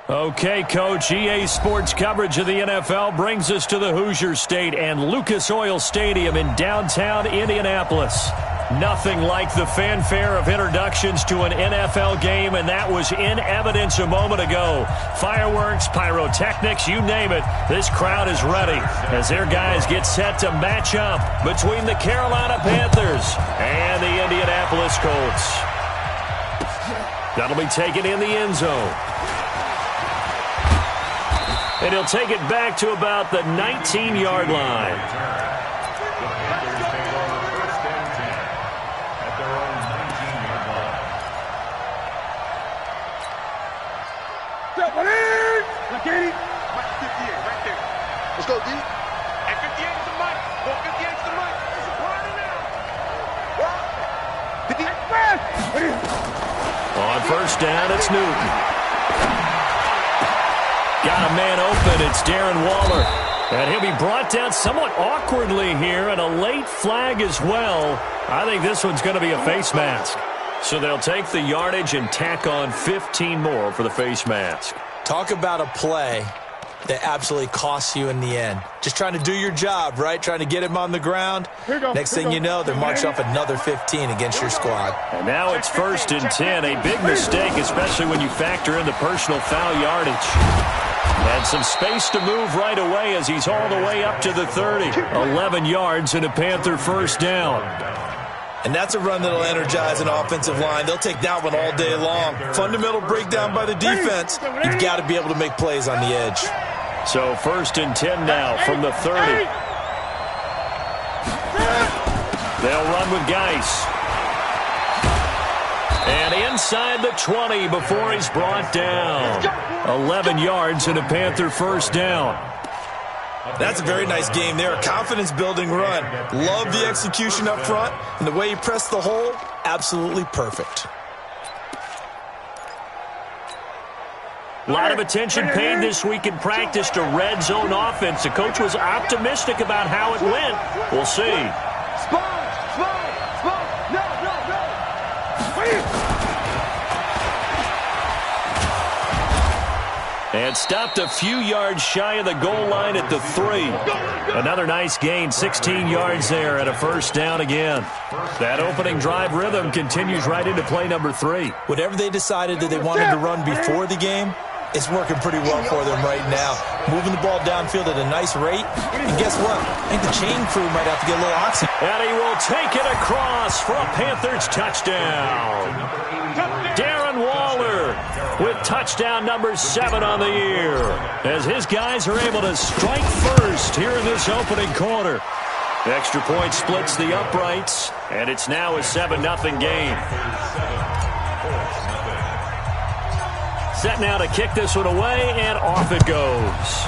Okay, Coach, EA Sports coverage of the NFL brings us to the Hoosier State and Lucas Oil Stadium in downtown Indianapolis. Nothing like the fanfare of introductions to an NFL game, and that was in evidence a moment ago. Fireworks, pyrotechnics, you name it, this crowd is ready as their guys get set to match up between the Carolina Panthers and the Indianapolis Colts. That'll be taken in the end zone. And he'll take it back to about the 19-yard line. Let's go, D. And 58 is the mic. Go 58 is the mic. It's a party now. On first down, it's Newton. Got a man open. It's Darren Waller. And he'll be brought down somewhat awkwardly here, and a late flag as well. I think this one's going to be a face mask. So they'll take the yardage and tack on 15 more for the face mask. Talk about a play that absolutely costs you in the end. Just trying to do your job, right? Trying to get him on the ground. Next thing you know, they're marching off another 15 against your squad. And now it's 1st and 10. A big mistake, especially when you factor in the personal foul yardage. And some space to move right away as he's all the way up to the 30. 11 yards and a Panther first down. And that's a run that'll energize an offensive line. They'll take that one all day long. Fundamental breakdown by the defense. You've got to be able to make plays on the edge. So 1st and 10 now from the 30. They'll run with Geis. And inside the 20 before he's brought down. 11 yards and a Panther first down. That's a very nice game there. A confidence-building run. Love the execution up front. And the way he pressed the hole, absolutely perfect. A lot of attention paid this week in practice to red zone offense. The coach was optimistic about how it went. We'll see. And stopped a few yards shy of the goal line at the 3. Another nice gain, 16 yards there and a first down again. That opening drive rhythm continues right into play number 3. Whatever they decided that they wanted to run before the game, it's working pretty well for them right now. Moving the ball downfield at a nice rate. And guess what? I think the chain crew might have to get a little oxygen. And he will take it across for a Panthers touchdown. Darren Waller with touchdown number 7 on the year, as his guys are able to strike first here in this opening quarter. Extra point splits the uprights, and it's now a 7-0 game. Set now to kick this one away, and off it goes.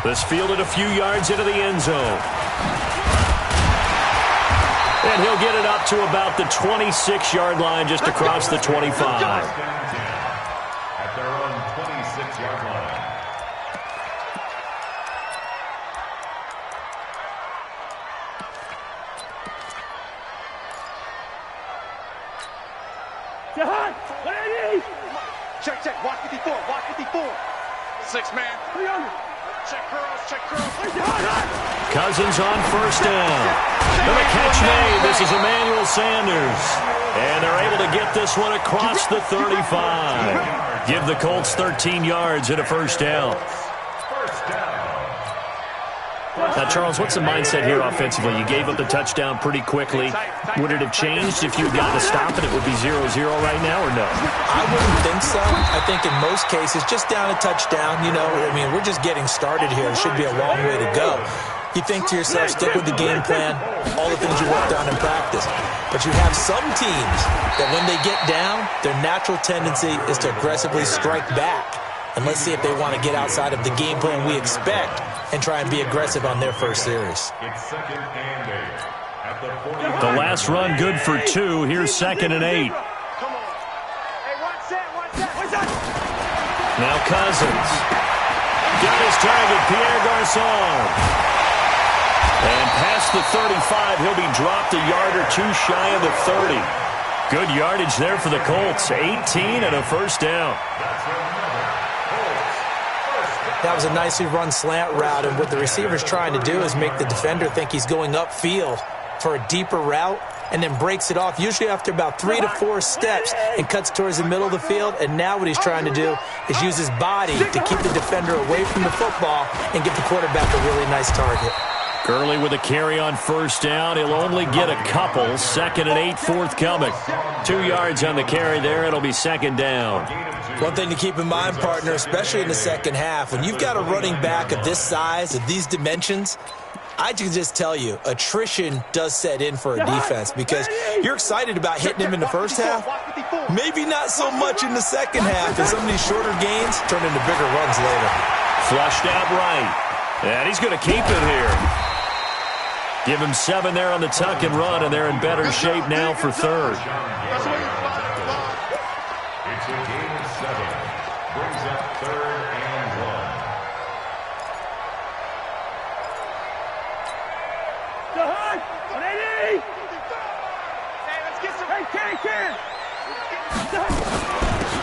This fielded a few yards into the end zone. And he'll get it up to about the 26-yard line, just across the 25. At their own 26-yard line. Check. Watch 54. Watch 54. 6 man. 300. Check curls. Cousins on first down. And the catch made. This is Emmanuel Sanders. And they're able to get this one across the 35. Give the Colts 13 yards and a first down. Now, Charles, what's the mindset here offensively? You gave up the touchdown pretty quickly. Would it have changed if you had gotten to stop it? It would be 0-0 right now, or no? I wouldn't think so. I think in most cases, just down a touchdown, we're just getting started here. It should be a long way to go. You think to yourself, stick with the game plan, all the things you worked on in practice. But you have some teams that when they get down, their natural tendency is to aggressively strike back. And let's see if they want to get outside of the game plan we expect and try and be aggressive on their first series. The last run good for 2. Here's 2nd and 8. Now Cousins. Got his target, Pierre Garçon. And past the 35, he'll be dropped a yard or 2 shy of the 30. Good yardage there for the Colts. 18 and a first down. That was a nicely run slant route, and what the receiver's trying to do is make the defender think he's going upfield for a deeper route, and then breaks it off, usually after about 3 to 4 steps, and cuts towards the middle of the field. And now what he's trying to do is use his body to keep the defender away from the football and give the quarterback a really nice target. Gurley with a carry on first down. He'll only get a couple. 2nd and 8 forthcoming. 2 yards on the carry there. It'll be 2nd down. One thing to keep in mind, partner, especially in the second half, when you've got a running back of this size, of these dimensions, I can just tell you, attrition does set in for a defense because you're excited about hitting him in the first half. Maybe not so much in the second half, and some of these shorter gains turn into bigger runs later. Flushed out right. And he's going to keep it here. Give him 7 there on the tuck and run, and they're in better shape now for 3rd. It's a gain of 7. Brings up 3rd and 1.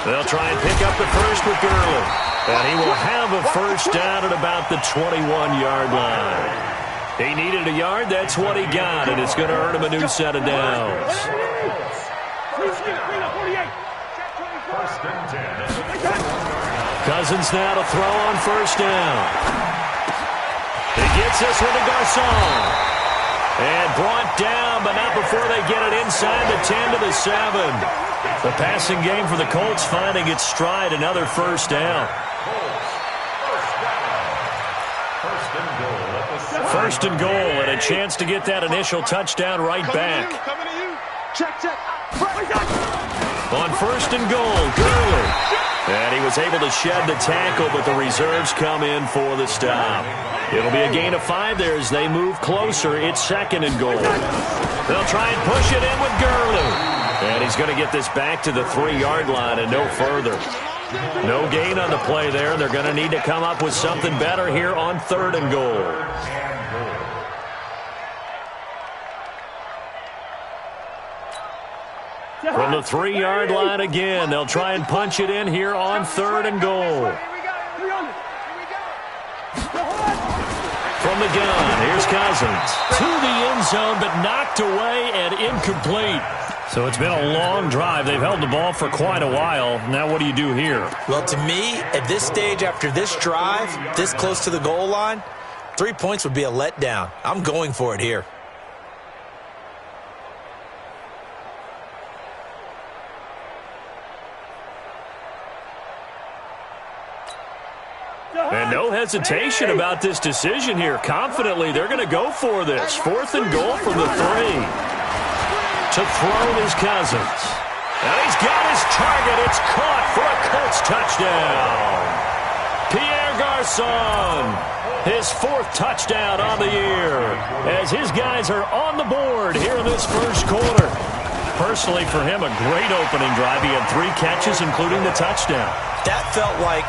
They'll try and pick up the first with Gurley. And he will have a first down at about the 21-yard line. He needed a yard. That's what he got, and it's going to earn him a new set of downs. 1st and 10. Cousins now to throw on first down. He gets this one to Garcon. And brought down, but not before they get it inside the 10 to the 7. The passing game for the Colts finding its stride. Another first down. First and goal, and a chance to get that initial touchdown right back. On 1st and goal, Gurley. And he was able to shed the tackle, but the reserves come in for the stop. It'll be a gain of 5 there as they move closer. It's 2nd and goal. They'll try and push it in with Gurley. And he's going to get this back to the 3-yard line and no further. No gain on the play there. They're going to need to come up with something better here on 3rd and goal. From the 3-yard line again, they'll try and punch it in here on 3rd and goal. From the gun, here's Cousins. To the end zone, but knocked away and incomplete. So it's been a long drive. They've held the ball for quite a while. Now what do you do here? Well, to me, at this stage, after this drive, this close to the goal line, 3 points would be a letdown. I'm going for it here. And no hesitation about this decision here. Confidently, they're going to go for this. 4th and goal from the 3. To throw is Cousins. And he's got his target. It's caught for a Colts touchdown. Pierre Garcon, his 4th touchdown on the year, as his guys are on the board here in this first quarter. Personally, for him, a great opening drive. He had 3 catches, including the touchdown. That felt like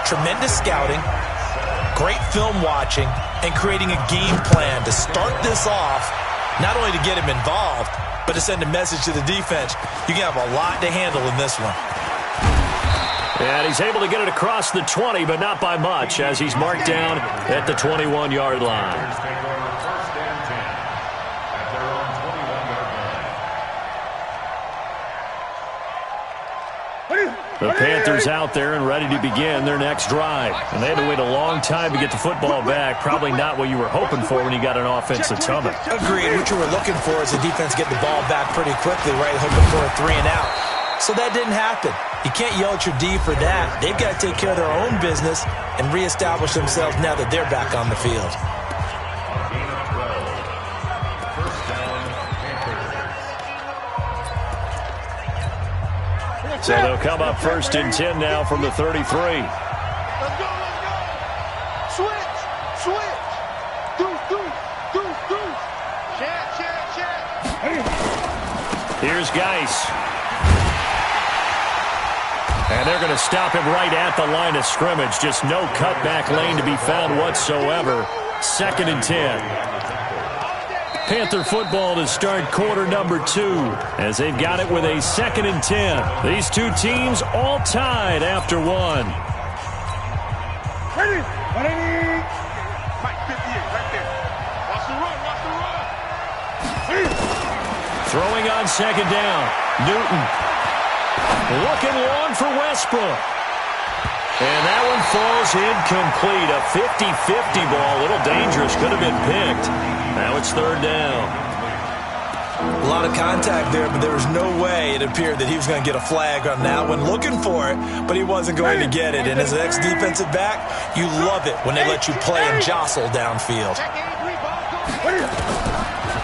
tremendous scouting, great film watching, and creating a game plan to start this off, not only to get him involved, but to send a message to the defense. You can have a lot to handle in this one. And he's able to get it across the 20, but not by much, as he's marked down at the 21-yard line. The Panthers out there and ready to begin their next drive. And they had to wait a long time to get the football back. Probably not what you were hoping for when you got an offense that's humming. Agreed. What you were looking for is the defense get the ball back pretty quickly, right? Hoping for a 3 and out. So that didn't happen. You can't yell at your D for that. They've got to take care of their own business and reestablish themselves now that they're back on the field. So they'll come up 1st and 10 now from the 33. Let's go. Switch. Deuce. Check. Here's Geis. And they're going to stop him right at the line of scrimmage. Just no cutback lane to be found whatsoever. 2nd and 10. Panther football to start quarter number 2 as they've got it with a 2nd and 10. These two teams all tied after one. Ready? Mike 58 right there. Watch the run, watch the run. Throwing on 2nd down. Newton. Looking long for Westbrook. And that one falls incomplete. A 50-50 ball. A little dangerous. Could have been picked. Now it's 3rd down. A lot of contact there, but there was no way it appeared that he was going to get a flag on that one. Looking for it, but he wasn't going to get it. And as an ex-defensive back, you love it when they let you play and jostle downfield.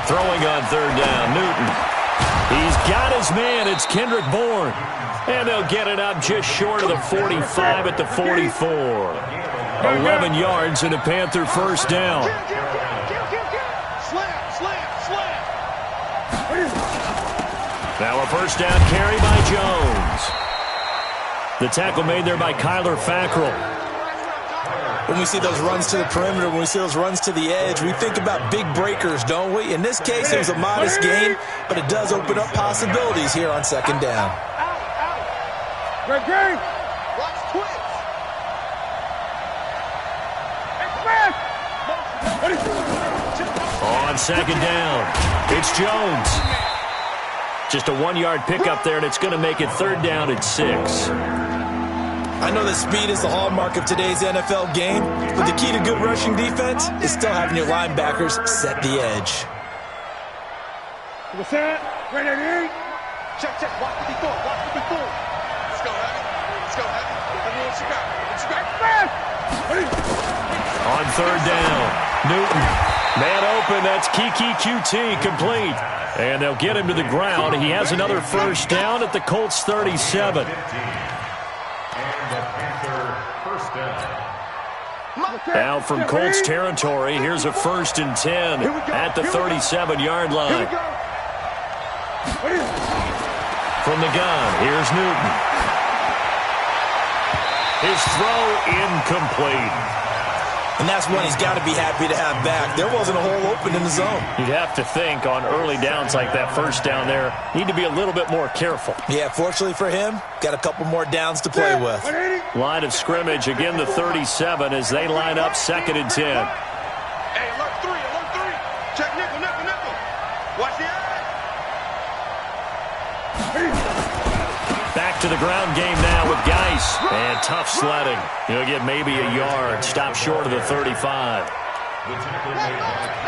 Throwing on 3rd down. Newton. He's got his man. It's Kendrick Bourne. And they'll get it up just short of the 45 at the 44. 11 yards and a Panther 1st down. Now a 1st down carry by Jones. The tackle made there by Kyler Fackrell. When we see those runs to the perimeter, when we see those runs to the edge, we think about big breakers, don't we? In this case, it was a modest gain, but it does open up possibilities here on 2nd down. Great. Watch twitch. On 2nd down, it's Jones. Just a 1-yard pickup there, and it's going to make it 3rd down at 6. I know that speed is the hallmark of today's NFL game, but the key to good rushing defense is still having your linebackers set the edge. Ready? Check. Watch the before. Let's go, Heavy. Everyone, what you got? On 3rd down, Newton. Man open, that's Kiki QT, complete. And they'll get him to the ground. He has another 1st down at the Colts 37. Now from Colts territory, here's a 1st and 10 at the 37-yard line. From the gun, here's Newton. His throw incomplete. And that's one he's got to be happy to have back. There wasn't a hole open in the zone. You'd have to think on early downs like that 1st down there, need to be a little bit more careful. Yeah, fortunately for him, got a couple more downs to play with. Line of scrimmage, again the 37 as they line up 2nd and 10. Hey, alert 3. Check nickel. Watch the eye. Back to the ground game now with Geis. And tough sledding. He'll get maybe a yard. Stop short of the 35.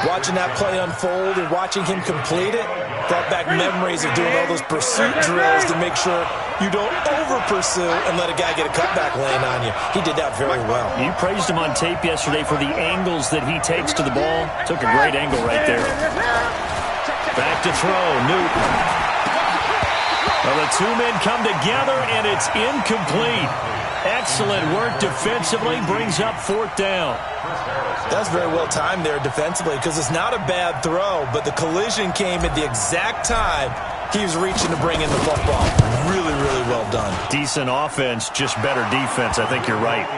Watching that play unfold and watching him complete it brought back memories of doing all those pursuit drills to make sure you don't over-pursue and let a guy get a cutback lane on you. He did that very well. You praised him on tape yesterday for the angles that he takes to the ball. Took a great angle right there. Back to throw. Newton. Well, the two men come together, and it's incomplete. Excellent work defensively, brings up 4th down. That's very well timed there defensively because it's not a bad throw, but the collision came at the exact time he was reaching to bring in the football. Really, really well done. Decent offense, just better defense. I think you're right.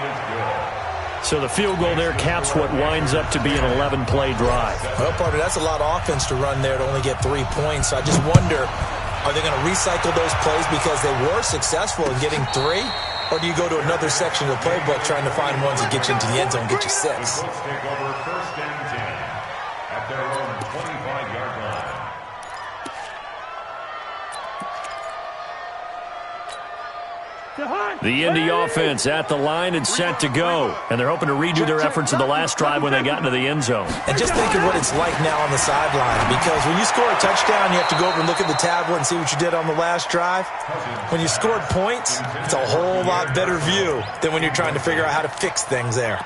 So the field goal there caps what winds up to be an 11-play drive. Well, partner, that's a lot of offense to run there to only get 3 points. So I just wonder, are they going to recycle those plays because they were successful in getting 3? Or do you go to another section of the playbook trying to find ones that get you into the end zone and get you 6? Let's take over 1st and 10 at their own 25-yard line. The Indy offense at the line and set to go. And they're hoping to redo their efforts in the last drive when they got into the end zone. And just think of what it's like now on the sideline, because when you score a touchdown, you have to go over and look at the tablet and see what you did on the last drive. When you scored points, it's a whole lot better view than when you're trying to figure out how to fix things there.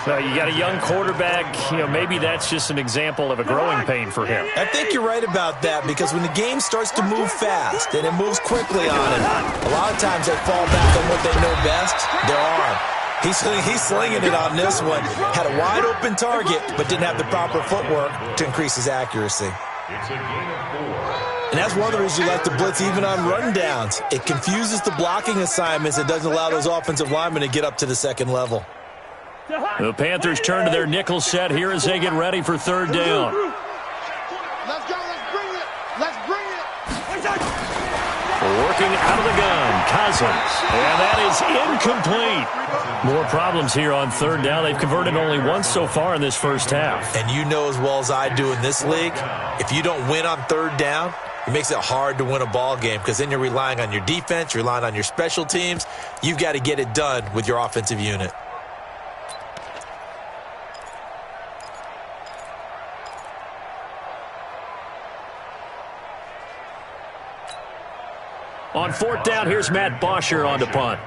So you got a young quarterback. Maybe that's just an example of a growing pain for him. I think you're right about that, because when the game starts to move fast and it moves quickly on him, a lot of times they fall back on what they know best, their arm. He's slinging it on this one. Had a wide open target, but didn't have the proper footwork to increase his accuracy. It's a gain of 4. And that's one of the reasons you like to blitz even on rundowns. It confuses the blocking assignments. It doesn't allow those offensive linemen to get up to the second level. The Panthers turn to their nickel set here as they get ready for 3rd down. Working out of the gun, Cousins. And that is incomplete. More problems here on third down. They've converted only once so far in this first half. And you know as well as I do in this league, if you don't win on third down, it makes it hard to win a ball game because then you're relying on your defense, you're relying on your special teams. You've got to get it done with your offensive unit. On fourth down, here's Matt Bosher on the punt.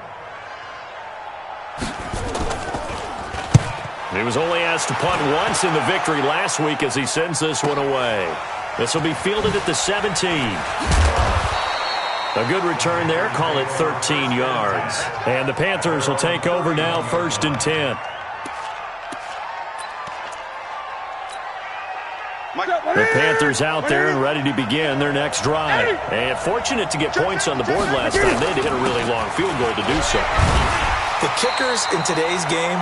He was only asked to punt once in the victory last week as he sends this one away. This will be fielded at the 17. A good return there. Call it 13 yards. And the Panthers will take over now, 1st and 10. The Panthers out there and ready to begin their next drive. And fortunate to get points on the board last time. They had to hit a really long field goal to do so. The kickers in today's game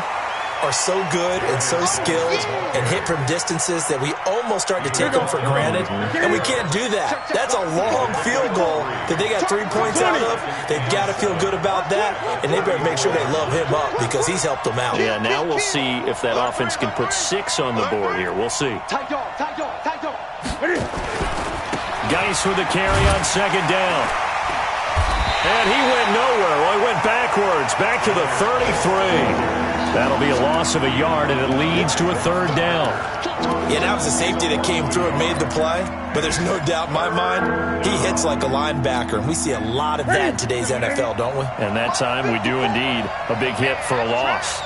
are so good and so skilled and hit from distances that we almost start to take them for granted, and we can't do that. That's a long field goal that they got 3 points out of. They've got to feel good about that, and they better make sure they love him up because he's helped them out. Yeah, now we'll see if that offense can put 6 on the board here. We'll see. Geis with the carry on 2nd down. And he went nowhere. Well, he went backwards, back to the 33. That'll be a loss of a yard, and it leads to a 3rd down. Yeah, that was a safety that came through and made the play, but there's no doubt in my mind he hits like a linebacker, and we see a lot of that in today's NFL, don't we? And that time we do indeed. A big hit for a loss.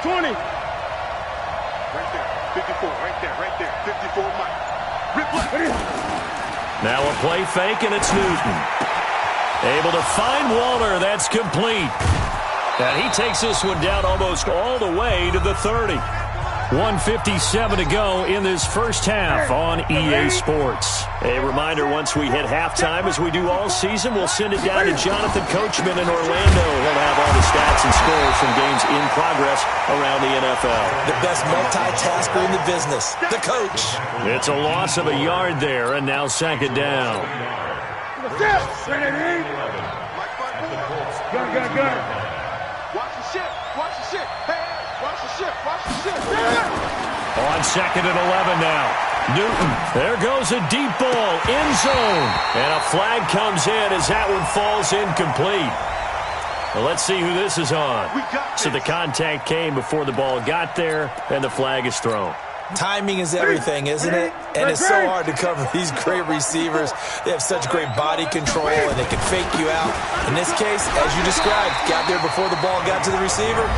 20. Right there, 54, right there, 54, Mike. Rip left. Now a play fake, and it's Newton. Able to find Waller. That's complete. And he takes this one down almost all the way to the 30. 1:57 to go in this first half on EA Sports. A reminder, once we hit halftime, as we do all season, we'll send it down to Jonathan Coachman in Orlando. He'll have all the stats and scores from games in progress around the NFL. The best multitasker in the business, the coach. It's a loss of a yard there, and now 2nd down. Gun. Watch the shit. Hey, watch the shit. On 2nd and 11 now. Newton, there goes a deep ball, end zone. And a flag comes in as that one falls incomplete. Well, let's see who this is on. So the contact came before the ball got there, and the flag is thrown. Timing is everything, isn't it? And it's so hard to cover these great receivers. They have such great body control, and they can fake you out. In this case, as you described, got there before the ball got to the receiver.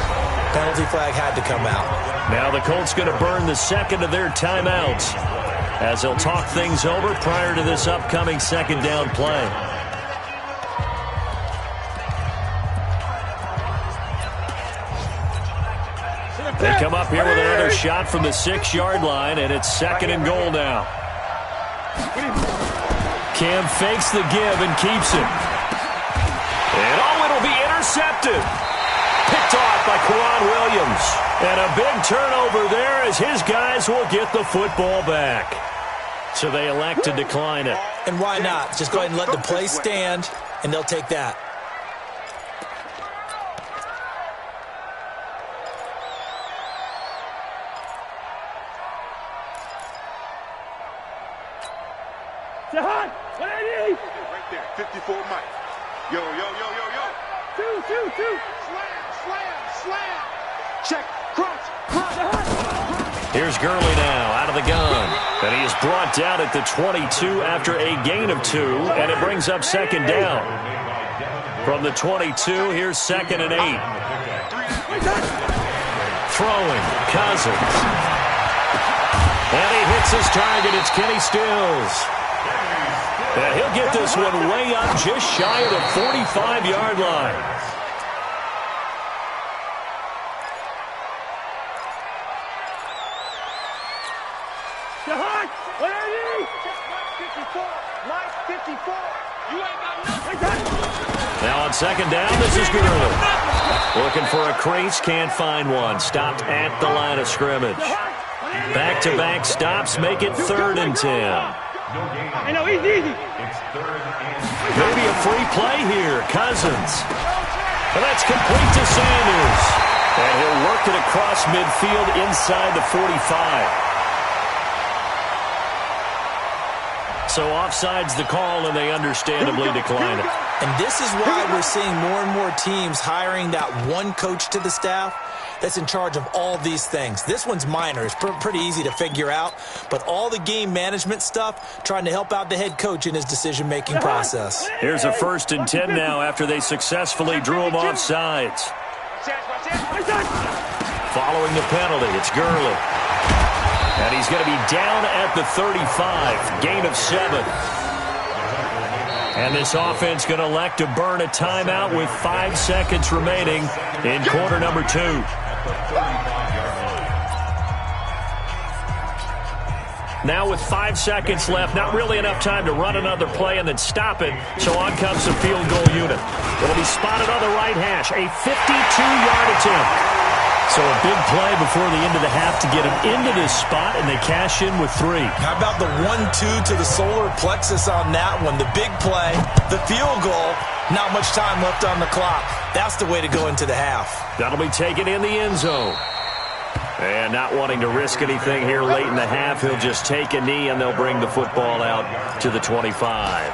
Penalty flag had to come out. Now the Colts going to burn the 2nd of their timeouts as they'll talk things over prior to this upcoming 2nd down play. They come up here with another shot from the 6-yard line, and it's 2nd and goal now. Cam fakes the give and keeps it. And it'll be intercepted. Picked off by Kwan Williams. And a big turnover there as his guys will get the football back. So they elect to decline it. And why not? Just go ahead and let the play stand, and they'll take that. Right there, 54 Mike. Yo. 2. Slam. Check, cross. Here's Gurley now out of the gun. And he is brought down at the 22 after a gain of 2, and it brings up 2nd down. From the 22, here's 2nd and 8. Throwing, Cousins. And he hits his target. It's Kenny Stills. And he'll get this one way up just shy of the 45-yard line. Now on 2nd down, this is Gurley. Looking for a crease, can't find one. Stopped at the line of scrimmage. Back-to-back stops make it 3rd and 10. I know, easy. It's third and Maybe a free play here. Cousins. And that's complete to Sanders. And he'll work it across midfield inside the 45. So offside's the call, and they understandably decline it. And this is why we're seeing more and more teams hiring that one coach to the staff that's in charge of all these things. This one's minor. It's pretty easy to figure out. But all the game management stuff, trying to help out the head coach in his decision-making process. Here's a 1st and 10 now after they successfully drew him off sides. Following the penalty, it's Gurley. And he's going to be down at the 35, gain of 7. And this offense going to elect to burn a timeout with 5 seconds remaining in quarter number 2. Now with 5 seconds left, not really enough time to run another play and then stop it, so on comes the field goal unit. It'll be spotted on the right hash, a 52-yard attempt. So a big play before the end of the half to get him into this spot, and they cash in with 3. How about the 1-2 to the solar plexus on that one? The big play, the field goal, not much time left on the clock. That's the way to go into the half. That'll be taken in the end zone. And not wanting to risk anything here late in the half, he'll just take a knee, and they'll bring the football out to the 25.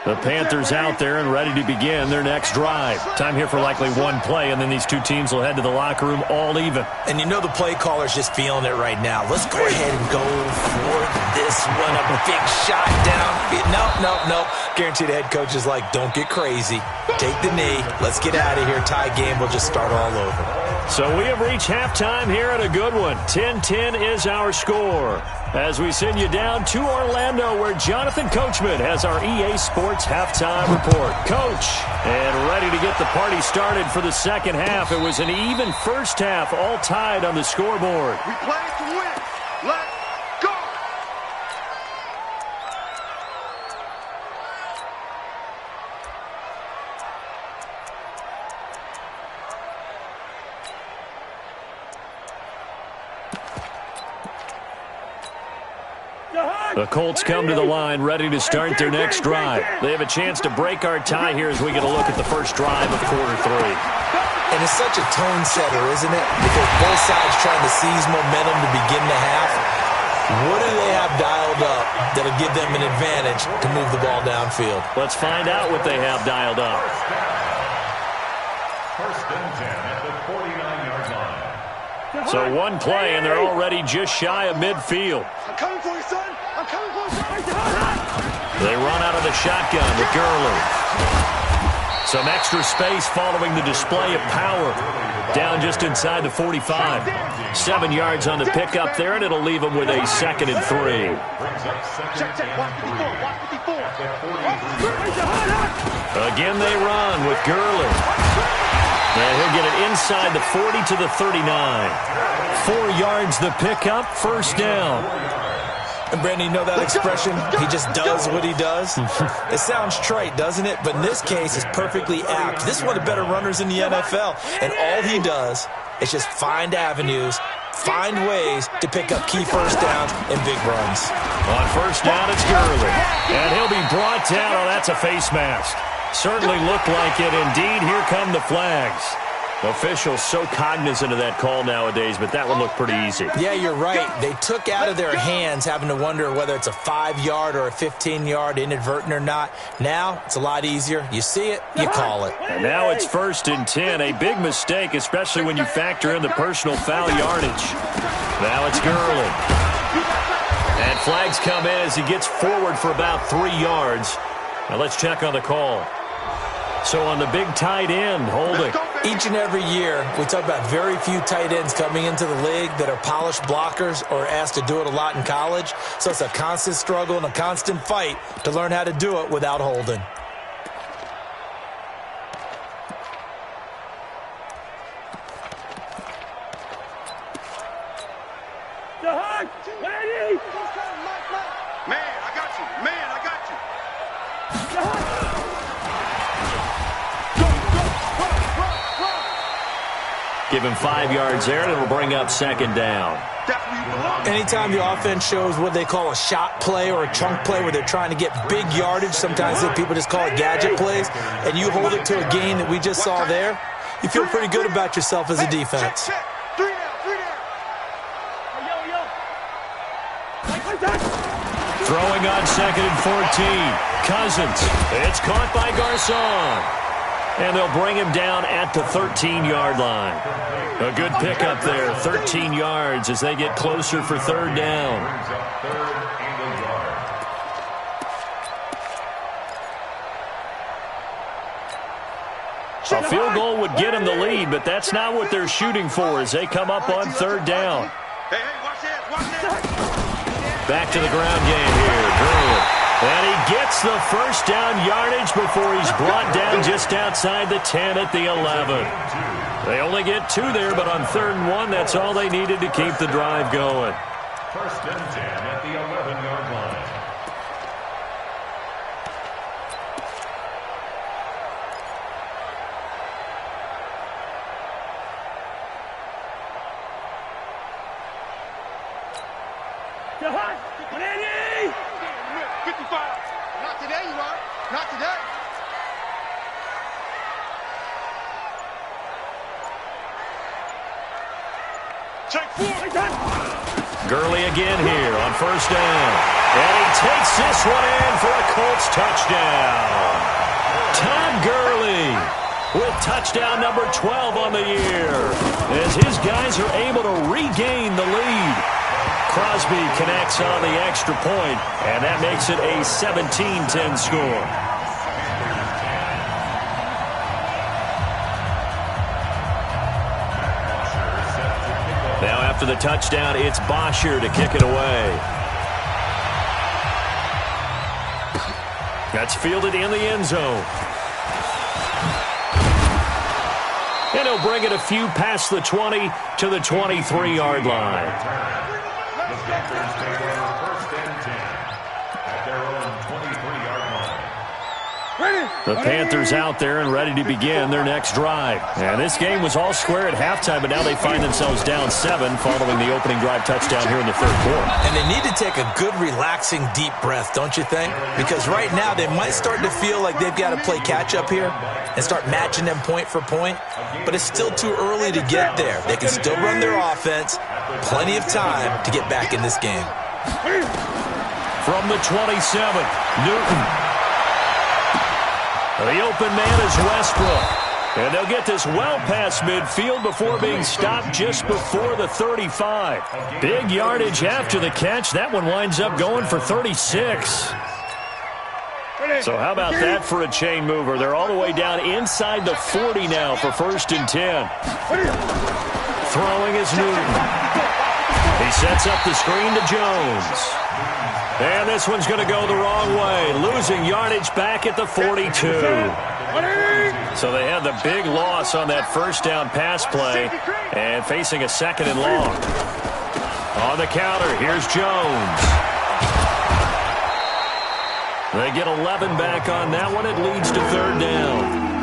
The Panthers out there and ready to begin their next drive. Time here for likely one play, and then these two teams will head to the locker room all even. And you know the play caller's just feeling it right now. Let's go ahead and go for this one. A big shot down. Nope. Guaranteed the head coach is like, don't get crazy. Take the knee. Let's get out of here. Tie game. We'll just start all over. So we have reached halftime here at a good one. 10-10 is our score. As we send you down to Orlando, where Jonathan Coachman has our EA Sports halftime report. Coach, and ready to get the party started for the second half. It was an even first half, all tied on the scoreboard. We play to win. Let's go. The Colts come to the line ready to start their next drive. They have a chance to break our tie here as we get a look at the first drive of quarter 3. And it's such a tone setter, isn't it? Because both sides trying to seize momentum to begin the half. What do they have dialed up that'll give them an advantage to move the ball downfield? Let's find out what they have dialed up. First and 10 at the 49-yard line. So one play, and they're already just shy of midfield. I'm coming for you, son. I'm coming for you, son. They run out of the shotgun with Gurley. Some extra space following the display of power. Down just inside the 45. 7 yards on the pickup there, and it'll leave them with a 2nd and 3. Check. Watch 54. Again they run with Gurley. And he'll get it inside the 40 to the 39. 4 yards the pickup, first down. And Brandon, you know that expression? He just does what he does. It sounds trite, doesn't it? But in this case, it's perfectly apt. This is one of the better runners in the NFL. And all he does is just find avenues, find ways to pick up key first downs and big runs. On first down, it's Gurley. And he'll be brought down. Oh, that's a face mask. Certainly looked like it. Indeed, here come the flags. Officials so cognizant of that call nowadays, but that one looked pretty easy. Yeah, you're right. They took out of their hands having to wonder whether it's a 5-yard or a 15-yard inadvertent or not. Now, it's a lot easier. You see it, you call it. And now it's 1st and 10. A big mistake, especially when you factor in the personal foul yardage. Now it's Gurley. And flags come in as he gets forward for about 3 yards. Now let's check on the call. So on the big tight end, holding. Each and every year, we talk about very few tight ends coming into the league that are polished blockers or asked to do it a lot in college. So it's a constant struggle and a constant fight to learn how to do it without holding. Man, I got you. Man, I got you. Give him 5 yards there, and it'll bring up second down. Anytime the offense shows what they call a shot play or a chunk play where they're trying to get big yardage, sometimes people just call it gadget plays, and you hold it to a gain that we just saw there, you feel pretty good about yourself as a defense. Throwing on 2nd and 14. Cousins. It's caught by Garcon. And they'll bring him down at the 13-yard line. A good pickup there, 13 yards as they get closer for third down. A field goal would get them the lead, but that's not what they're shooting for as they come up on third down. Back to the ground game here. Gurley. And he gets the first down yardage before he's brought down just outside the 10 at the 11. They only get 2 there, but on 3rd and 1, that's all they needed to keep the drive going. 1st and 10 at the 11-yard line. Not today, you are. Not today. Check 4. Gurley again here on 1st down. And he takes this one in for a Colts touchdown. Todd Gurley with touchdown number 12 on the year as his guys are able to regain the lead. Crosby connects on the extra point, and that makes it a 17-10 score. Now after the touchdown, it's Bosher to kick it away. That's fielded in the end zone. And he'll bring it a few past the 20 to the 23-yard line. The Panthers take over 1st and 10 at their own 23-yard line. The Panthers out there and ready to begin their next drive. And this game was all square at halftime, but now they find themselves down 7 following the opening drive touchdown here in the 3rd quarter. And they need to take a good, relaxing, deep breath, don't you think? Because right now they might start to feel like they've got to play catch-up here and start matching them point for point. But it's still too early to get there. They can still run their offense. Plenty of time to get back in this game. From the 27, Newton. The open man is Westbrook. And they'll get this well past midfield before being stopped just before the 35. Big yardage after the catch. That one winds up going for 36. So how about that for a chain mover? They're all the way down inside the 40 now for 1st and 10. Throwing is Newton. He sets up the screen to Jones. And this one's going to go the wrong way, losing yardage back at the 42. So they had the big loss on that 1st down pass play and facing a 2nd and long. On the counter, here's Jones. They get 11 back on that one. It leads to 3rd down.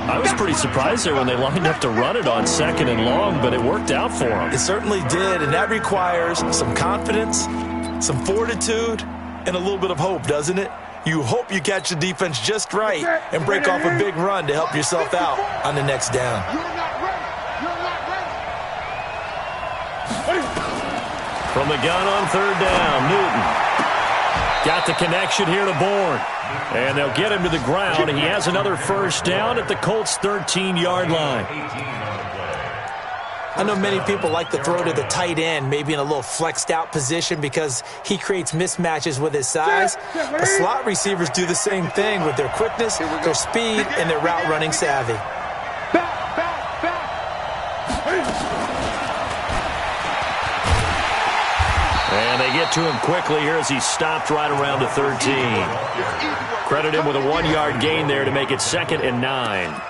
I was pretty surprised there when they lined up to run it on 2nd and long, but it worked out for them. It certainly did, and that requires some confidence, some fortitude, and a little bit of hope, doesn't it? You hope you catch the defense just right and break off a big run to help yourself out on the next down. From the gun on 3rd down, Newton. Got the connection here to Bourne. And they'll get him to the ground. He has another 1st down at the Colts' 13-yard line. I know many people like to throw to the tight end, maybe in a little flexed out position because he creates mismatches with his size. But slot receivers do the same thing with their quickness, their speed, and their route running savvy. And they get to him quickly here as he stopped right around the 13. Credit him with a 1-yard gain there to make it 2nd and 9.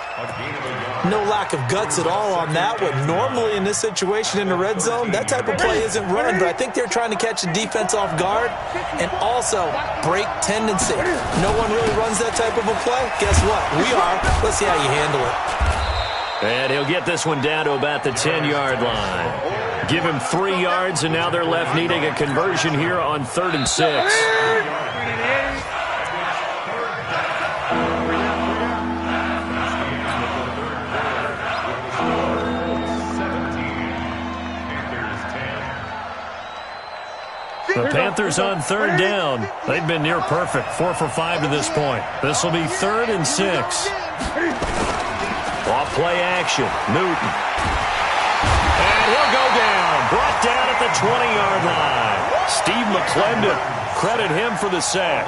No lack of guts at all on that one. Normally in this situation in the red zone, that type of play isn't run, but I think they're trying to catch the defense off guard and also break tendency. No one really runs that type of a play. Guess what? We are. Let's see how you handle it. And he'll get this one down to about the 10-yard line. Give him 3 yards, and now they're left needing a conversion here on 3rd and 6. The Panthers on 3rd down. They've been near perfect, 4 for 5 to this point. This will be 3rd and 6. Off play action, Newton. And he'll go down, brought down at the 20-yard line. Steve McClendon, credit him for the sack.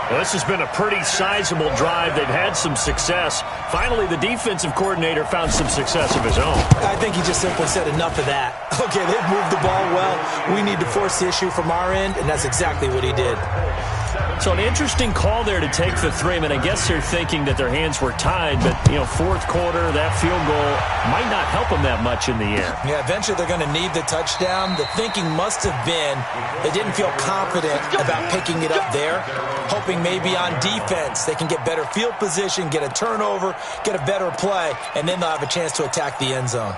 Well, this has been a pretty sizable drive. They've had some success. Finally, the defensive coordinator found some success of his own. I think he just simply said enough of that. Okay, they've moved the ball well. We need to force the issue from our end, and that's exactly what he did. So an interesting call there to take the 3. I mean, I guess they're thinking that their hands were tied, but, you know, 4th quarter, that field goal might not help them that much in the end. Yeah, eventually they're going to need the touchdown. The thinking must have been they didn't feel confident about picking it up there, hoping maybe on defense they can get better field position, get a turnover, get a better play, and then they'll have a chance to attack the end zone.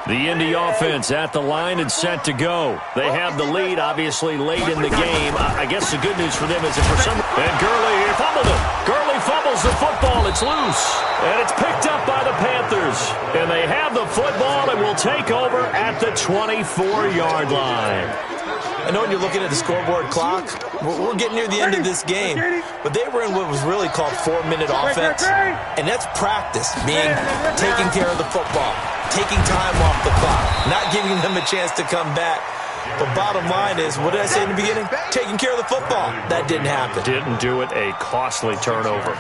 The Indy offense at the line and set to go. They have the lead, obviously, late in the game. I guess the good news for them is that for some... And Gurley fumbled it. Gurley fumbles the football. It's loose. And it's picked up by the Panthers. And they have the football and will take over at the 24-yard line. I know when you're looking at the scoreboard clock, we're getting near the end of this game, but they were in what was really called 4-minute offense, and that's practice, being taking care of the football, taking time off the clock, not giving them a chance to come back. But bottom line is, what did I say in the beginning? Taking care of the football. That didn't happen. Didn't do it. A costly turnover.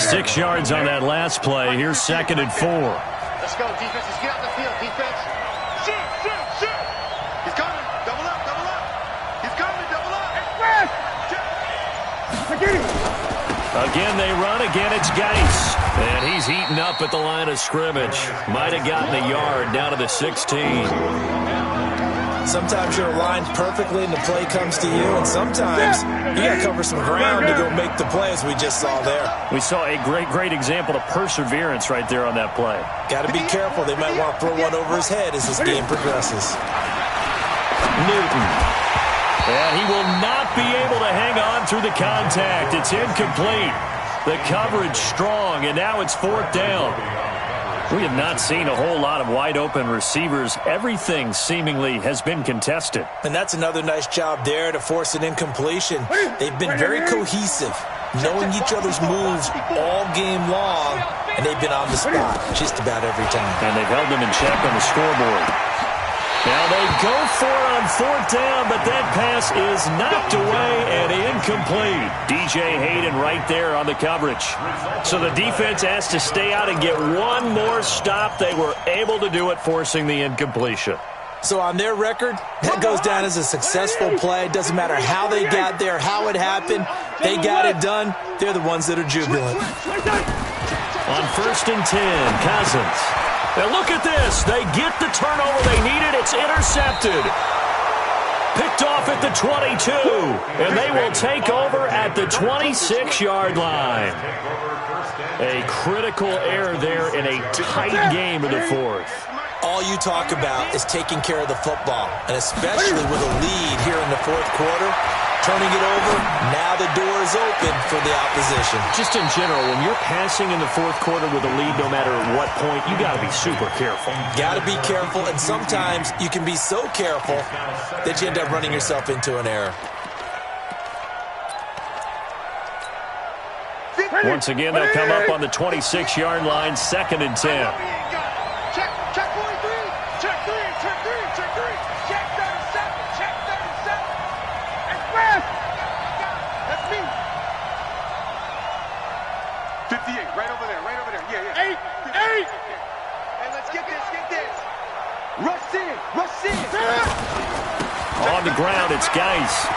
6 yards on that last play. Here's 2nd and 4. Let's go, defense. Let's get out the field, defense. Shoot. He's coming. Double up. He's coming. Double up. Again, they run. Again, it's Geis. And he's heating up at the line of scrimmage. Might have gotten a yard down to the 16. Sometimes you're aligned perfectly and the play comes to you, and sometimes you got to cover some ground to go make the play, as we just saw there. We saw a great example of perseverance right there on that play. Got to be careful. They might want to throw one over his head as this game progresses. Newton. And he will not be able to hang on through the contact. It's incomplete. The coverage strong, and now it's 4th down. We have not seen a whole lot of wide-open receivers. Everything seemingly has been contested. And that's another nice job there to force an incompletion. They've been very cohesive, knowing each other's moves all game long, and they've been on the spot just about every time. And they've held them in check on the scoreboard. Now they go for it on 4th down, but that pass is knocked away and incomplete. DJ Hayden right there on the coverage. So the defense has to stay out and get one more stop. They were able to do it, forcing the incompletion. So on their record, that goes down as a successful play. Doesn't matter how they got there, how it happened. They got it done. They're the ones that are jubilant. On 1st and 10, Cousins. Now look at this. They get the turnover they needed. It's intercepted. Picked off at the 22. And they will take over at the 26-yard line. A critical error there in a tight game in the 4th. All you talk about is taking care of the football, and especially with a lead here in the 4th quarter, turning it over, now the door is open for the opposition. Just in general, when you're passing in the 4th quarter with a lead, no matter what point, you got to be super careful. Got to be careful, and sometimes you can be so careful that you end up running yourself into an error. Once again, they'll come up on the 26-yard line, 2nd and 10. Check 43. Check 3. Check 37. Check 37. Express. That's me. 58. Right over there. Yeah. 8. Hey, let's get this. Rush in. On the ground, it's Geis.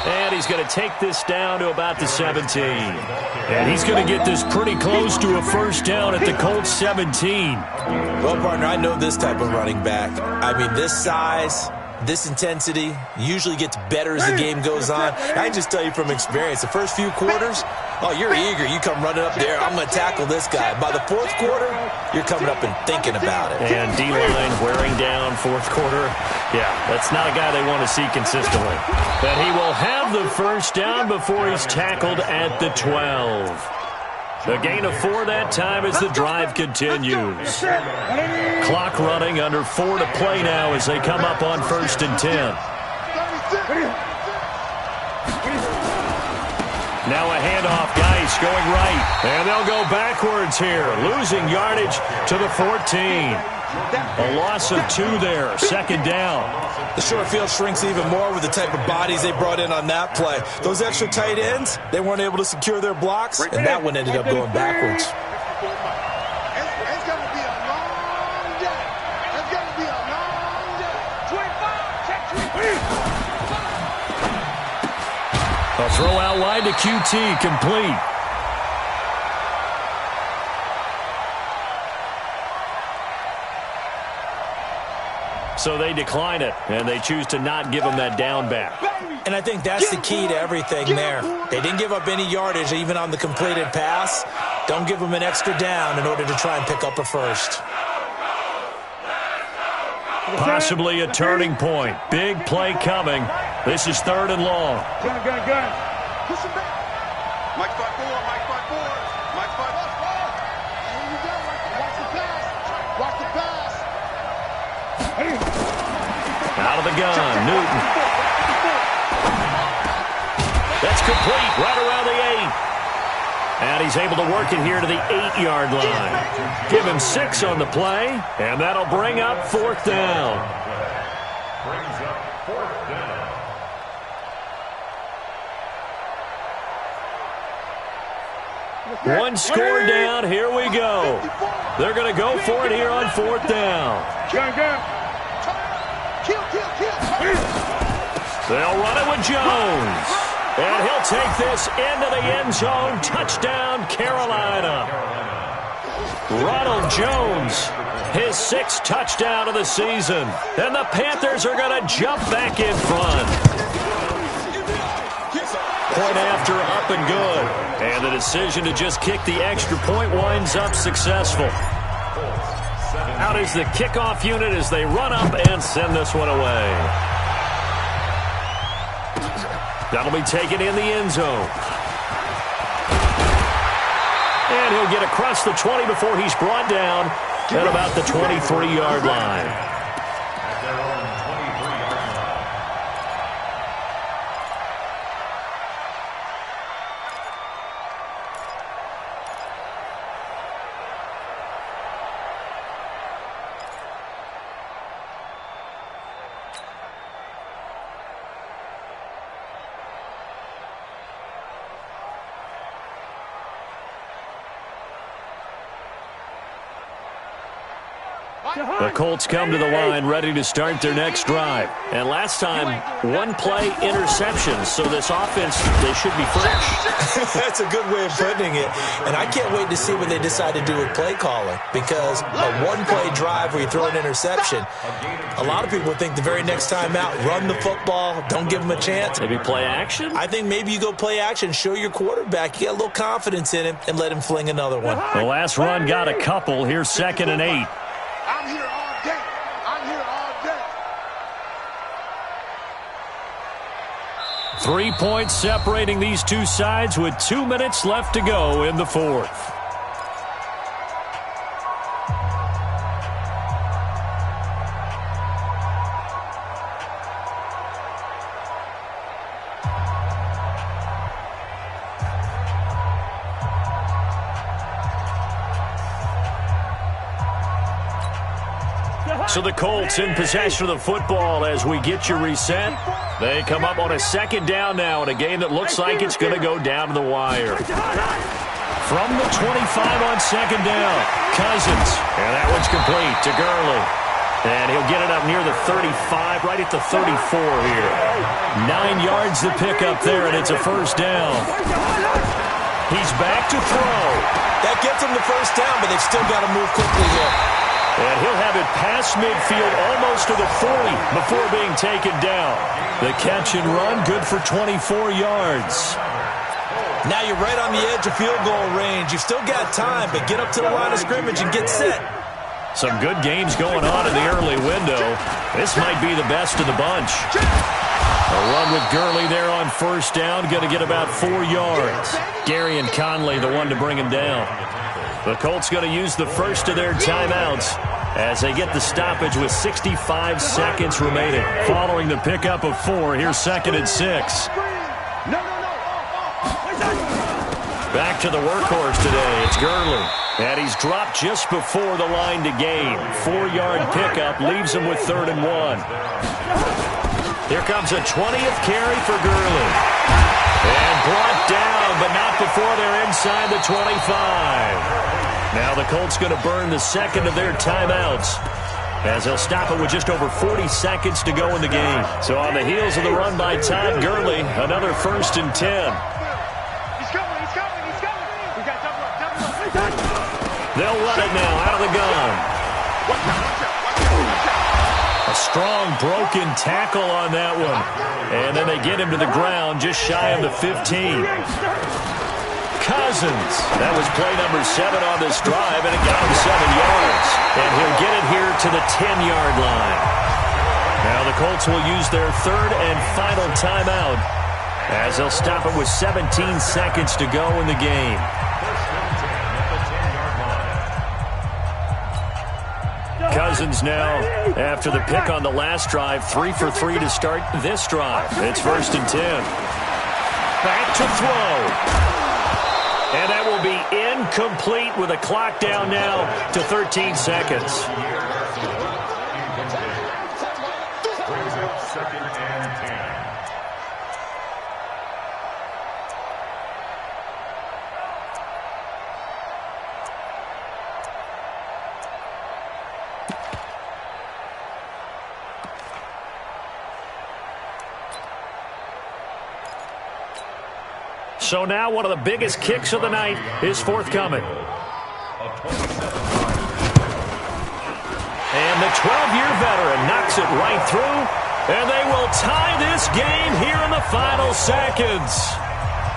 And he's going to take this down to about the 17. And he's going to get this pretty close to a 1st down at the Colts 17. Well, partner, I know this type of running back. I mean, this size, this intensity usually gets better as the game goes on. I can just tell you from experience, the first few quarters, oh, you're eager. You come running up there, I'm going to tackle this guy. By the fourth quarter, you're coming up and thinking about it. And D-line wearing down fourth quarter. Yeah, that's not a guy they want to see consistently. But he will have the first down before he's tackled at the 12. A gain of 4 that time as the drive continues. Clock running, under 4 to play now as they come up on 1st and 10. Now a handoff, Geis going right. And they'll go backwards here, losing yardage to the 14. A loss of 2 there, 2nd down. The short field shrinks even more with the type of bodies they brought in on that play. Those extra tight ends, they weren't able to secure their blocks, and that one ended up going backwards. It's going to be a long day. It's going to be a long day. 25, A throw out wide to QT, complete. So they decline it, and they choose to not give him that down back. And I think that's the key to everything there. They didn't give up any yardage even on the completed pass. Don't give them an extra down in order to try and pick up a first. Possibly a turning point. Big play coming. This is 3rd and long. Push him back. Mike 5-4, Mike 5-4. Mike 5-4. Here you go. Watch the pass. Watch the pass. Out of the gun, Newton. That's complete, right around the 8. And he's able to work it here to the 8-yard line. Give him 6 on the play, and that'll bring up 4th down. Brings up 4th down. One score down, here we go. They're going to go for it here on 4th down. They'll run it with Jones. And he'll take this into the end zone. Touchdown, Carolina. Ronald Jones, his 6th touchdown of the season. And the Panthers are going to jump back in front. Point after, up and good. And the decision to just kick the extra point winds up successful. Out is the kickoff unit as they run up and send this one away. That'll be taken in the end zone. And he'll get across the 20 before he's brought down at about the 23-yard line. At their own 23-yard line. The Colts come to the line ready to start their next drive. And last time, 1-play interception. So this offense, they should be fresh. That's a good way of putting it. And I can't wait to see what they decide to do with play calling. Because a 1-play drive where you throw an interception, a lot of people think the very next time out, run the football, don't give them a chance. Maybe play action? I think maybe you go play action, show your quarterback, you got a little confidence in him, and let him fling another one. The last run got a couple. Here's 2nd and 8. I'm here all day. I'm here all day. 3 points separating these two sides with 2 minutes left to go in the 4th. So the Colts in possession of the football as we get you reset. They come up on a 2nd down now in a game that looks like it's going to go down to the wire. From the 25 on 2nd down, Cousins. And that one's complete to Gurley. And he'll get it up near the 35, right at the 34 here. 9 yards to pick up there, and it's a 1st down. He's back to throw. That gets them the 1st down, but they've still got to move quickly here. And he'll have it past midfield, almost to the 40, before being taken down. The catch and run, good for 24 yards. Now you're right on the edge of field goal range. You've still got time, but get up to the line of scrimmage and get set. Some good games going on in the early window. This might be the best of the bunch. A run with Gurley there on first down, going to get about 4 yards. Gary and Conley, the one to bring him down. The Colts going to use the first of their timeouts as they get the stoppage with 65 seconds remaining. Following the pickup of 4, here's 2nd and 6. Back to the workhorse today. It's Gurley. And he's dropped just before the line to gain. 4-yard pickup leaves him with 3rd and 1. Here comes a 20th carry for Gurley. And brought down, but not before they're inside the 25. Now the Colts going to burn the second of their timeouts, as they'll stop it with just over 40 seconds to go in the game. So on the heels of the run by Todd Gurley, another 1st and 10. They'll run it now out of the gun. A strong broken tackle on that one. And then they get him to the ground just shy of the 15. Cousins. That was play number 7 on this drive, and it got him 7 yards. And he'll get it here to the 10-yard line. Now the Colts will use their 3rd and final timeout, as they'll stop it with 17 seconds to go in the game. Cousins now, after the pick on the last drive, 3 for 3 to start this drive. It's 1st and 10. Back to throw. And that will be incomplete with a clock down now to 13 seconds. Brings up 2nd and 10. So now one of the biggest kicks of the night is forthcoming. And the 12-year veteran knocks it right through, and they will tie this game here in the final seconds.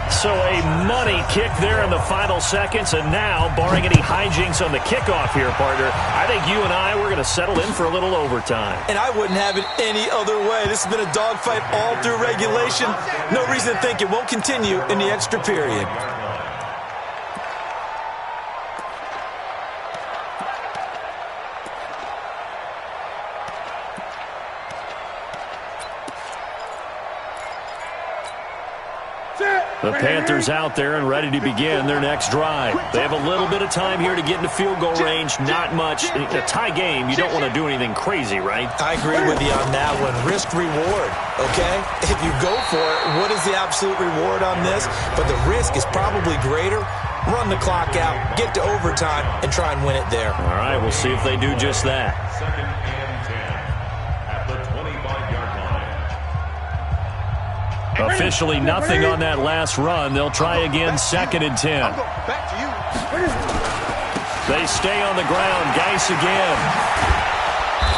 So a money kick there in the final seconds, and now, barring any hijinks on the kickoff here, partner, I think you and I, we're going to settle in for a little overtime. And I wouldn't have it any other way. This has been a dogfight all through regulation. No reason to think it won't continue in the extra period. The Panthers out there and ready to begin their next drive. They have a little bit of time here to get into field goal range. Not much. A tie game, you don't want to do anything crazy, right? I agree with you on that one. Risk-reward, okay? If you go for it, what is the absolute reward on this? But the risk is probably greater. Run the clock out, get to overtime, and try and win it there. All right, we'll see if they do just that. 2nd and 10 at the 25-yard line. Officially nothing on that last run. They'll try again, 2nd and 10. They stay on the ground. Geis again.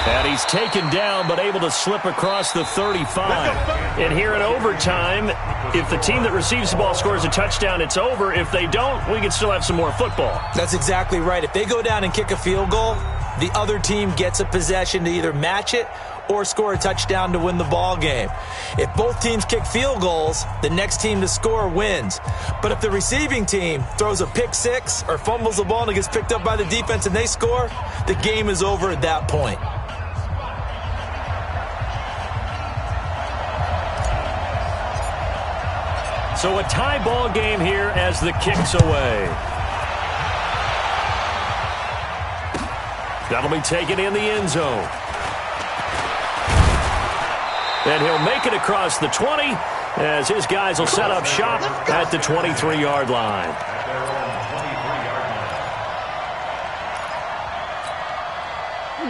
And he's taken down, but able to slip across the 35. And here in overtime, if the team that receives the ball scores a touchdown, it's over. If they don't, we can still have some more football. That's exactly right. If they go down and kick a field goal, the other team gets a possession to either match it or score a touchdown to win the ball game. If both teams kick field goals, the next team to score wins. But if the receiving team throws a pick six or fumbles the ball and it gets picked up by the defense and they score, the game is over at that point. So a tie ball game here as the kick's away. That'll be taken in the end zone. And he'll make it across the 20 as his guys will set up shop at the 23-yard line.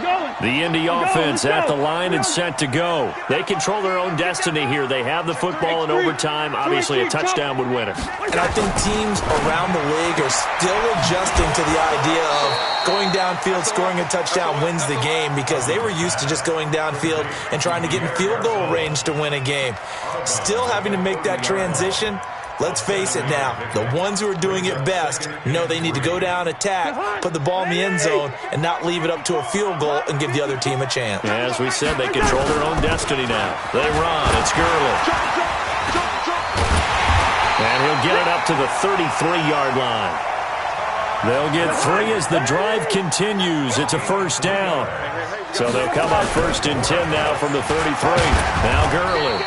Go! The Indy offense at the line and set to go. They control their own destiny here. They have the football in overtime. Obviously, a touchdown would win it. And I think teams around the league are still adjusting to the idea of going downfield, scoring a touchdown wins the game, because they were used to just going downfield and trying to get in field goal range to win a game. Still having to make that transition. Let's face it now, the ones who are doing it best know they need to go down, attack, put the ball in the end zone, and not leave it up to a field goal and give the other team a chance. As we said, they control their own destiny now. They run. It's Gurley. And he'll get it up to the 33-yard line. They'll get 3 as the drive continues. It's a first down. So they'll come up 1st and 10 now from the 33. Now Gurley.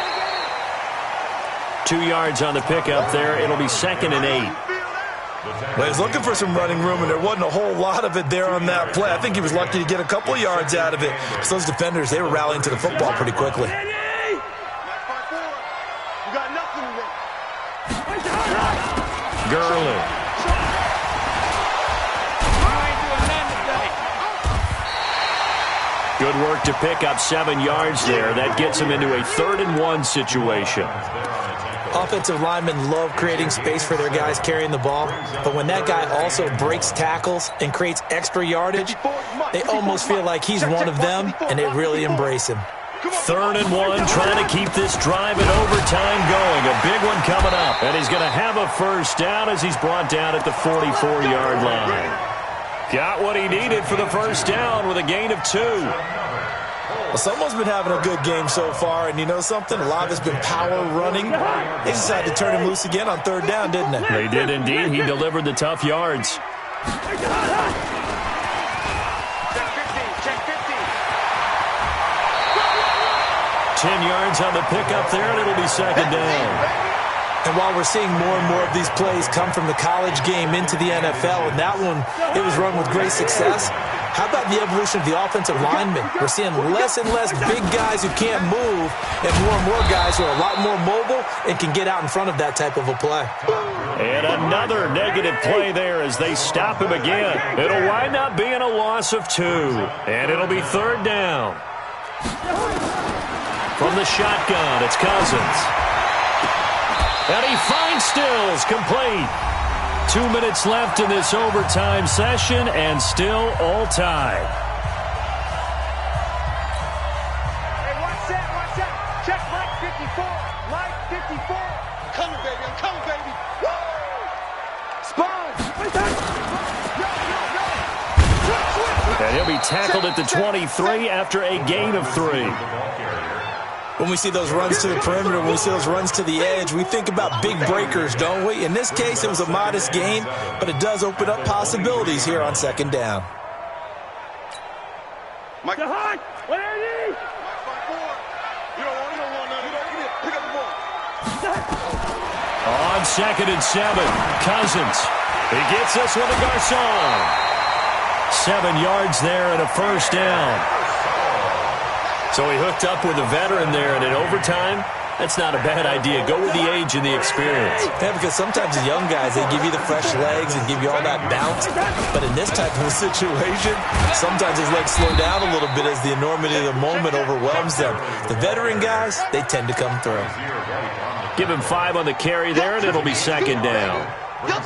2 yards on the pickup there. It'll be 2nd and 8. Well, he was looking for some running room, and there wasn't a whole lot of it there on that play. I think he was lucky to get a couple of yards out of it. Because those defenders, they were rallying to the football pretty quickly. Gurley. Good work to pick up 7 yards there. That gets him into a 3rd and 1 situation. Offensive linemen love creating space for their guys carrying the ball, but when that guy also breaks tackles and creates extra yardage, they almost feel like he's one of them, and they really embrace him. 3rd and 1, trying to keep this drive in overtime going. A big one coming up, and he's going to have a first down as he's brought down at the 44-yard line. Got what he needed for the first down with a gain of 2. Well, someone's been having a good game so far, and you know something? A lot of it's been power running. They decided to turn him loose again on 3rd down, didn't they? They did indeed. He delivered the tough yards. Check 50. 10 yards on the pickup there, and it'll be 2nd down. And while we're seeing more and more of these plays come from the college game into the NFL, and that one, it was run with great success, how about the evolution of the offensive linemen? We're seeing less and less big guys who can't move, and more guys who are a lot more mobile and can get out in front of that type of a play. And another negative play there as they stop him again. It'll wind up being a loss of 2, and it'll be 3rd down. From the shotgun, it's Cousins. And he finds Stills, complete. 2 minutes left in this overtime session, and still all tied. Hey, watch that. Check Mike 54. Mike 54. I'm coming, baby. Woo! Spawn. And he'll be tackled at the 23 after a gain of 3. When we see those runs to the perimeter, when we see those runs to the edge, we think about big breakers, don't we? In this case, it was a modest gain, but it does open up possibilities here on 2nd down. Mike. Where are you? You don't want none. Pick up the ball. On 2nd and 7, Cousins. He gets us with a Garcon. 7 yards there and a first down. So he hooked up with a veteran there, and in overtime, that's not a bad idea. Go with the age and the experience. Yeah, because sometimes the young guys, they give you the fresh legs and give you all that bounce. But in this type of a situation, sometimes his legs slow down a little bit as the enormity of the moment overwhelms them. The veteran guys, they tend to come through. Give him 5 on the carry there, and it'll be 2nd down.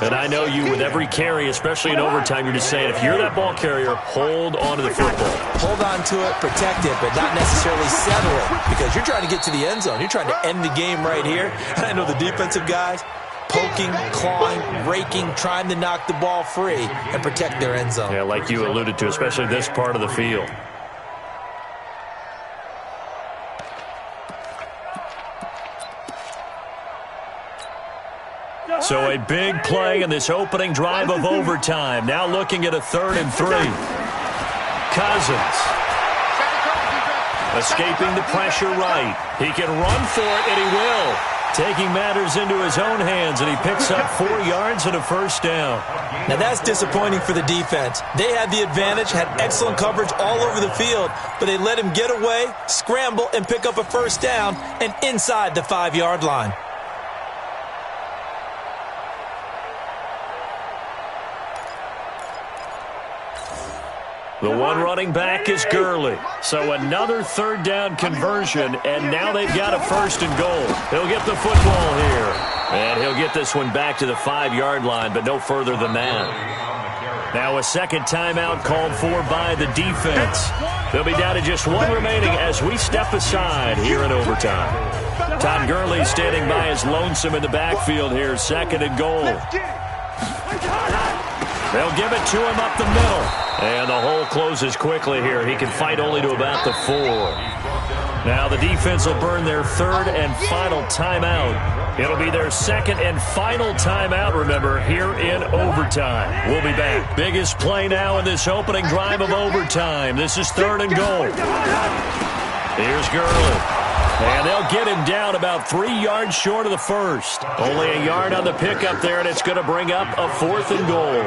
And I know you, with every carry, especially in overtime, you're just saying, if you're that ball carrier, hold on to the football. Hold on to it, protect it, but not necessarily settle it, because you're trying to get to the end zone. You're trying to end the game right here. And I know the defensive guys, poking, clawing, raking, trying to knock the ball free and protect their end zone. Yeah, like you alluded to, especially this part of the field. So a big play in this opening drive of overtime. Now looking at a 3rd and 3. Cousins. Escaping the pressure right. He can run for it, and he will. Taking matters into his own hands, and he picks up 4 yards and a first down. Now that's disappointing for the defense. They had the advantage, had excellent coverage all over the field, but they let him get away, scramble, and pick up a first down, and inside the 5-yard line. The one running back is Gurley. So another third down conversion, and now they've got a 1st and goal. He'll get the football here. And he'll get this one back to the 5-yard line, but no further than that. Now a second timeout called for by the defense. They'll be down to just one remaining as we step aside here in overtime. Todd Gurley standing by as lonesome in the backfield here, 2nd and goal. They'll give it to him up the middle. And the hole closes quickly here. He can fight only to about the 4. Now the defense will burn their 3rd and final timeout. It'll be their 2nd and final timeout, remember, here in overtime. We'll be back. Biggest play now in this opening drive of overtime. This is 3rd and goal. Here's Gurley. And they'll get him down about 3 yards short of the 1st. Only a yard on the pickup there, and it's going to bring up a 4th and goal.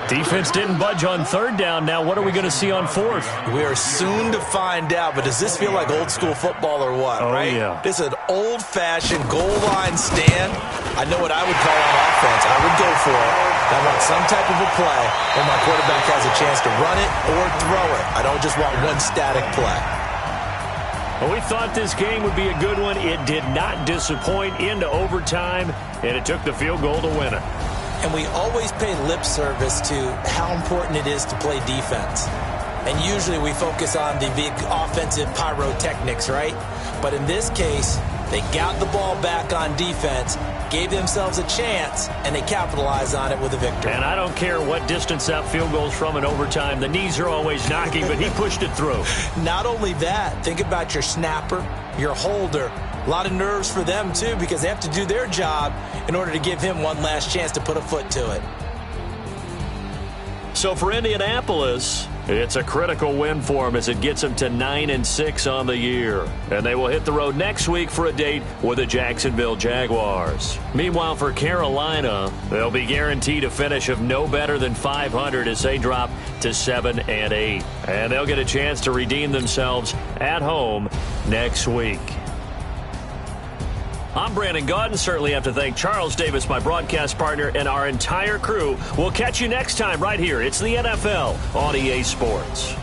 Defense didn't budge on 3rd down. Now what are we going to see on 4th? We are soon to find out, but does this feel like old school football or what, right? Yeah. This is an old-fashioned goal line stand. I know what I would call on offense. I would go for it. I want some type of a play where my quarterback has a chance to run it or throw it. I don't just want one static play. Well, we thought this game would be a good one. It did not disappoint into overtime, and it took the field goal to win it. And we always pay lip service to how important it is to play defense. And usually we focus on the big offensive pyrotechnics, right? But in this case, they got the ball back on defense, gave themselves a chance, and they capitalized on it with a victory. And I don't care what distance that field goes from in overtime. The knees are always knocking, but he pushed it through. Not only that, think about your snapper, your holder. A lot of nerves for them, too, because they have to do their job in order to give him one last chance to put a foot to it. So for Indianapolis, it's a critical win for them as it gets them to 9-6 on the year. And they will hit the road next week for a date with the Jacksonville Jaguars. Meanwhile, for Carolina, they'll be guaranteed a finish of no better than 500 as they drop to 7-8. And they'll get a chance to redeem themselves at home next week. I'm Brandon Gaudin. Certainly have to thank Charles Davis, my broadcast partner, and our entire crew. We'll catch you next time right here. It's the NFL on EA Sports.